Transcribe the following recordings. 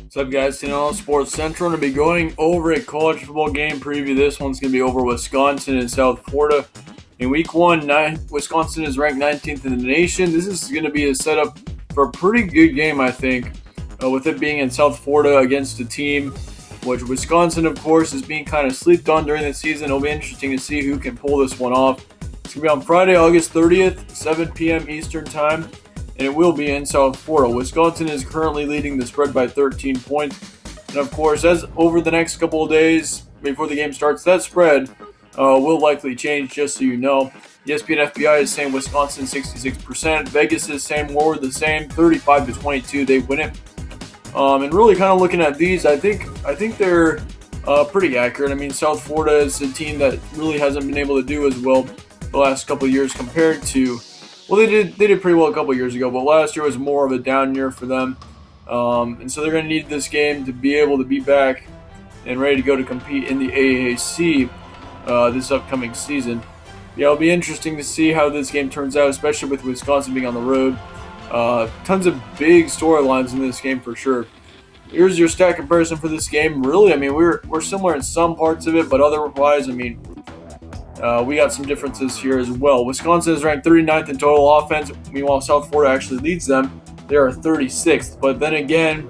What's up, guys? TNL Sports Central. I'm going to be going over a college football game preview. This one's going to be over Wisconsin and South Florida. In week one, Wisconsin is ranked 19th in the nation. This is going to be a setup for a pretty good game, I think, with it being in South Florida against a team which Wisconsin, of course, is being kind of slept on during the season. It'll be interesting to see who can pull this one off. It's going to be on Friday, August 30th, 7 p.m. Eastern Time, and it will be in South Florida. Wisconsin is currently leading the spread by 13 points. And, of course, as over the next couple of days before the game starts, that spread will likely change, just so you know. ESPN FPI is saying Wisconsin 66%. Vegas is saying more the same, 35-22. They win it. And really kind of looking at these, I think they're pretty accurate. I mean, South Florida is a team that really hasn't been able to do as well the last couple of years compared to, well, they did pretty well a couple of years ago, but last year was more of a down year for them. And so they're going to need this game to be able to be back and ready to go to compete in the AAC this upcoming season. Yeah, it'll be interesting to see how this game turns out, especially with Wisconsin being on the road. Tons of big storylines in this game for sure. Here's your stat comparison for this game. Really, I mean, we're similar in some parts of it, but otherwise, I mean, we got some differences here as well. Wisconsin is ranked 39th in total offense. Meanwhile, South Florida actually leads them. They are 36th. But then again,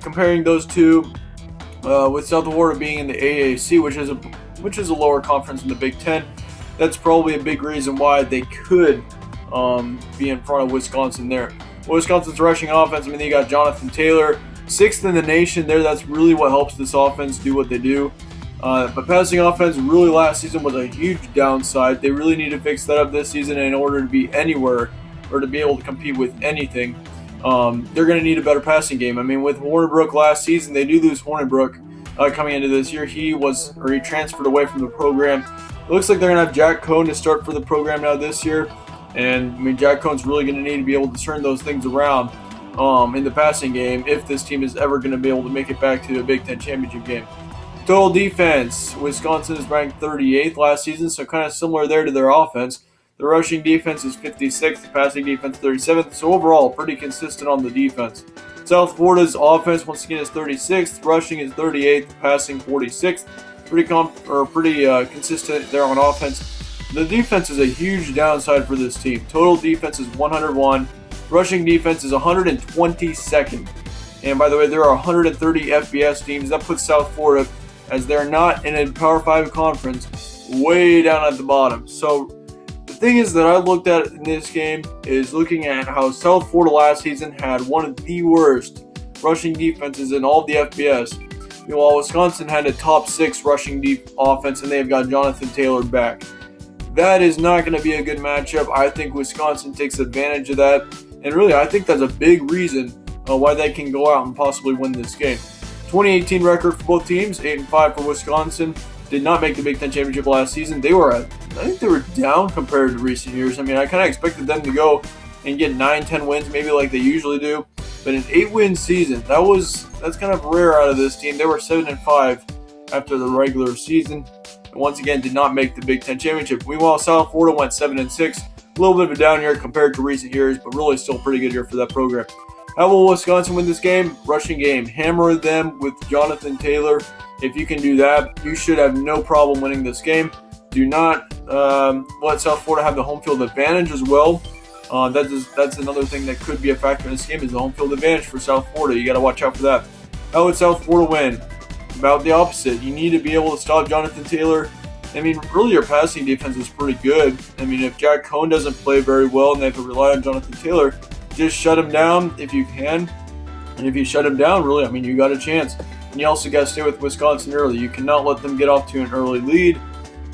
comparing those two, with South Florida being in the AAC, which is a lower conference in the Big Ten, that's probably a big reason why they could be in front of Wisconsin there. Wisconsin's rushing offense, I mean, they got Jonathan Taylor, 6th in the nation there. That's really what helps this offense do what they do. But passing offense really last season was a huge downside. They really need to fix that up this season in order to be anywhere or to be able to compete with anything. They're going to need a better passing game. I mean, with Hornibrook last season, they do lose Hornibrook coming into this year. He transferred away from the program. It looks like they're going to have Jack Cohn to start for the program now this year. And, I mean, Jack Cohn's really going to need to be able to turn those things around in the passing game if this team is ever going to be able to make it back to the Big Ten championship game. Total defense, Wisconsin is ranked 38th last season, so kind of similar there to their offense. The rushing defense is 56th, the passing defense 37th, so overall pretty consistent on the defense. South Florida's offense once again is 36th, rushing is 38th, passing 46th. Pretty consistent there on offense. The defense is a huge downside for this team. Total defense is 101. Rushing defense is 122nd. And by the way, there are 130 FBS teams. That puts South Florida, as they're not in a Power 5 conference, way down at the bottom. So the thing is that I looked at in this game is looking at how South Florida last season had one of the worst rushing defenses in all of the FBS. Meanwhile, Wisconsin had a top 6 rushing offense, and they've got Jonathan Taylor back. That is not going to be a good matchup. I think Wisconsin takes advantage of that. And really, I think that's a big reason why they can go out and possibly win this game. 2018 record for both teams, 8-5 for Wisconsin. Did not make the Big Ten championship last season. I think they were down compared to recent years. I mean, I kind of expected them to go and get 9-10 wins, maybe like they usually do. But an 8-win season, that's kind of rare out of this team. They were 7-5 after the regular season. Once again, did not make the Big Ten championship. Meanwhile, South Florida went 7-6. A little bit of a down year compared to recent years, but really still a pretty good year for that program. How will Wisconsin win this game? Rushing game. Hammer them with Jonathan Taylor. If you can do that, you should have no problem winning this game. Do not let South Florida have the home field advantage as well. That's another thing that could be a factor in this game is the home field advantage for South Florida. You got to watch out for that. How would South Florida win? About the opposite. You need to be able to stop Jonathan Taylor. I mean, really, your passing defense is pretty good. I mean, if Jack Cohn doesn't play very well and they have to rely on Jonathan Taylor, just shut him down if you can. And if you shut him down, really, I mean, you got a chance. And you also got to stay with Wisconsin early. You cannot let them get off to an early lead,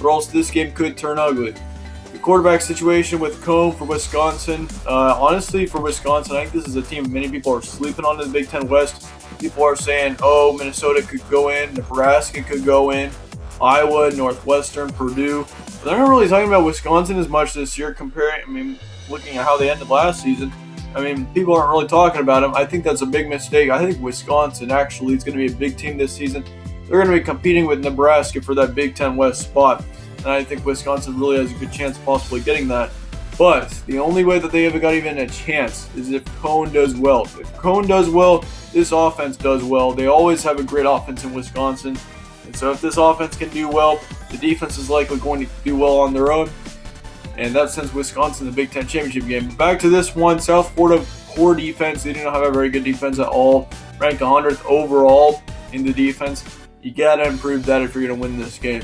or else this game could turn ugly. The quarterback situation with Cohn for Wisconsin, honestly, for Wisconsin, I think this is a team many people are sleeping on in the Big Ten West. People are saying, oh, Minnesota could go in, Nebraska could go in, Iowa, Northwestern, Purdue. But they're not really talking about Wisconsin as much this year looking at how they ended last season. I mean, people aren't really talking about them. I think that's a big mistake. I think Wisconsin actually is going to be a big team this season. They're going to be competing with Nebraska for that Big Ten West spot. And I think Wisconsin really has a good chance of possibly getting that. But the only way that they have got even a chance is if Cohn does well. If Cohn does well, this offense does well. They always have a great offense in Wisconsin. And so if this offense can do well, the defense is likely going to do well on their own. And that sends Wisconsin to the Big Ten championship game. Back to this one, South Florida, poor defense. They do not have a very good defense at all. Ranked 100th overall in the defense. You got to improve that if you're going to win this game.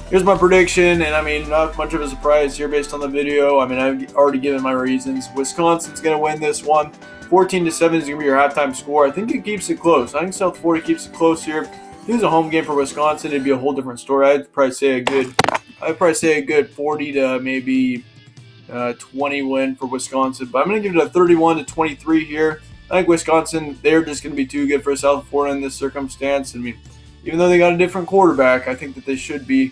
Here's my prediction, and I mean, not much of a surprise here based on the video. I mean, I've already given my reasons. Wisconsin's going to win this one. 14-7 is going to be your halftime score. I think it keeps it close. I think South Florida keeps it close here. If it was a home game for Wisconsin, it'd be a whole different story. I'd probably say a good 40 to maybe 20 win for Wisconsin. But I'm going to give it a 31-23 here. I think Wisconsin, they're just going to be too good for South Florida in this circumstance. I mean, even though they got a different quarterback, I think that they should be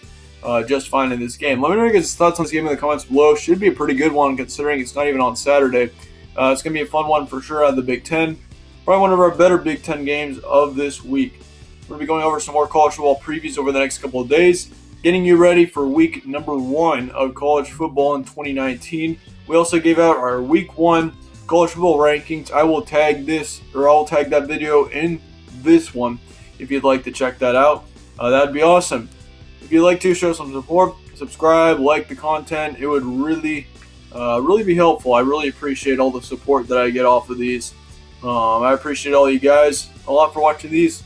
just fine in this game. Let me know your guys' thoughts on this game in the comments below. Should be a pretty good one considering it's not even on Saturday. It's going to be a fun one for sure out of the Big Ten. Probably one of our better Big Ten games of this week. We're going to be going over some more college football previews over the next couple of days, getting you ready for week number 1 of college football in 2019. We also gave out our week 1 college football rankings. I will tag that video in this one if you'd like to check that out. That'd be awesome. If you'd like to show some support, subscribe, like the content. It would really be helpful. I really appreciate all the support that I get off of these. I appreciate all you guys a lot for watching these.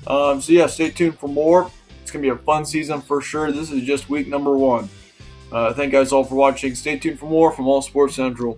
So yeah, stay tuned for more. It's going to be a fun season for sure. This is just week number 1. Thank you guys all for watching. Stay tuned for more from All Sports Central.